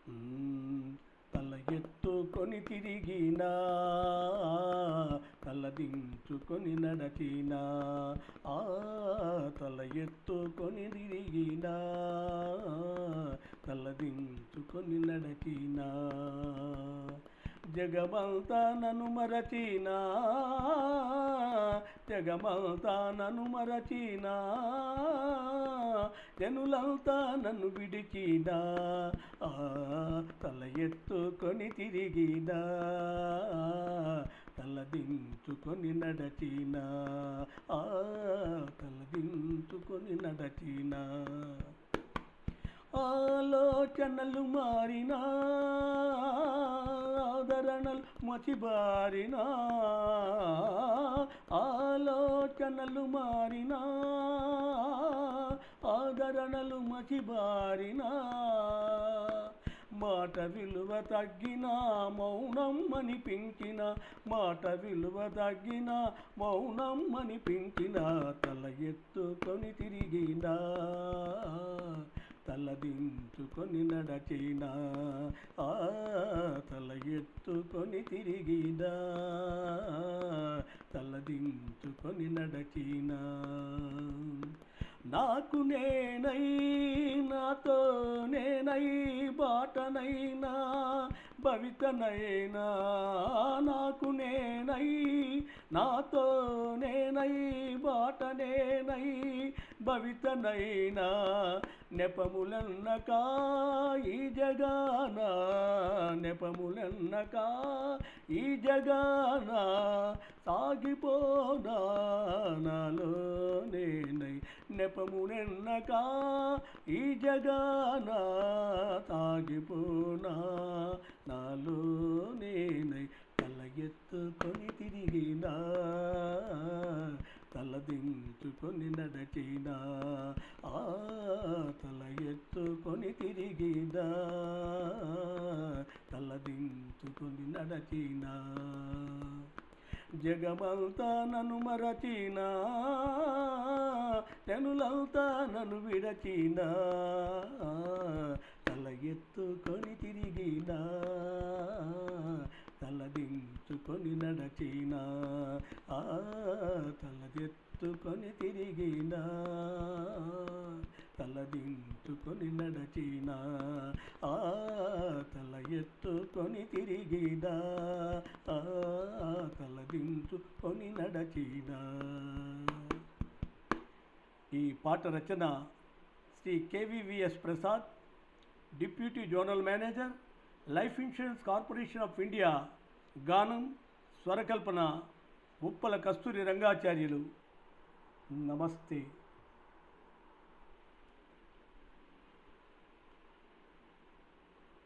తల ఎత్తుకొని తిరిగినా, తలదించుకొని నడచినా, తల ఎత్తుకొని తిరిగినా, తలదించుకొని నడచినా, జగమంతా నన్ను మరచినా, జగమంతా నన్ను మరచినా, జనులంతా నన్ను విడిచినా, తల ఎత్తుకొని తిరిగినా, తలదించుకొని నడచినా, తలదించుకొని నడచినా, ఆలోచనలు మారినా, ఆదరణలు మసిబారినా, ఆలోచనలు మారినా, ఆదరణలు మసిబారినా, మాట విలువ తగ్గిన మౌనం అనిపించిన, మాట విలువ తగ్గిన మౌనం అనిపించిన, తల ఎత్తుకొని తిరిగినా, తలదించుకొని నడచినా, తల ఎత్తుకొని తిరిగినా, తలదించుకొని నడచినా, నాకు నేనై నాతో నేనై బాటనైనా భవితనైనా, నాకు నేనై నాతో నేనై బాటనేనై భవితనైనా, నెపములన్నక ఈ జగాన, నెపములన్నక ఈ జగాన, సాగిపోనా నాలో నేనై, నెపములన్నక ఈ జగాన, సాగిపోనా నాలో నేనై, తల ఎత్తుకొని తిరిగినా, తలదించుకొని నడచినా, తల ఎత్తుకొని తిరిగినా, తలదించుకొని నడచినా, జగమంతా నన్ను మరచినా, జనులంతా నన్ను విడచినా, తల ఎత్తుకొని తిరిగినా, తలదించుకొని నడచినా, తల ఎత్తుకొని తిరిగినా, తలదించుకొని నడచినా, తల ఎత్తుకొని తిరిగినా, తలదించుకొని నడచినా. ఈ పాట రచన Shri KVVS Prasad, deputy zonal manager, life insurance corporation of India. గానం స్వరకల్పన ఉప్పల కస్తూరి రంగాచార్యులు. నమస్తే.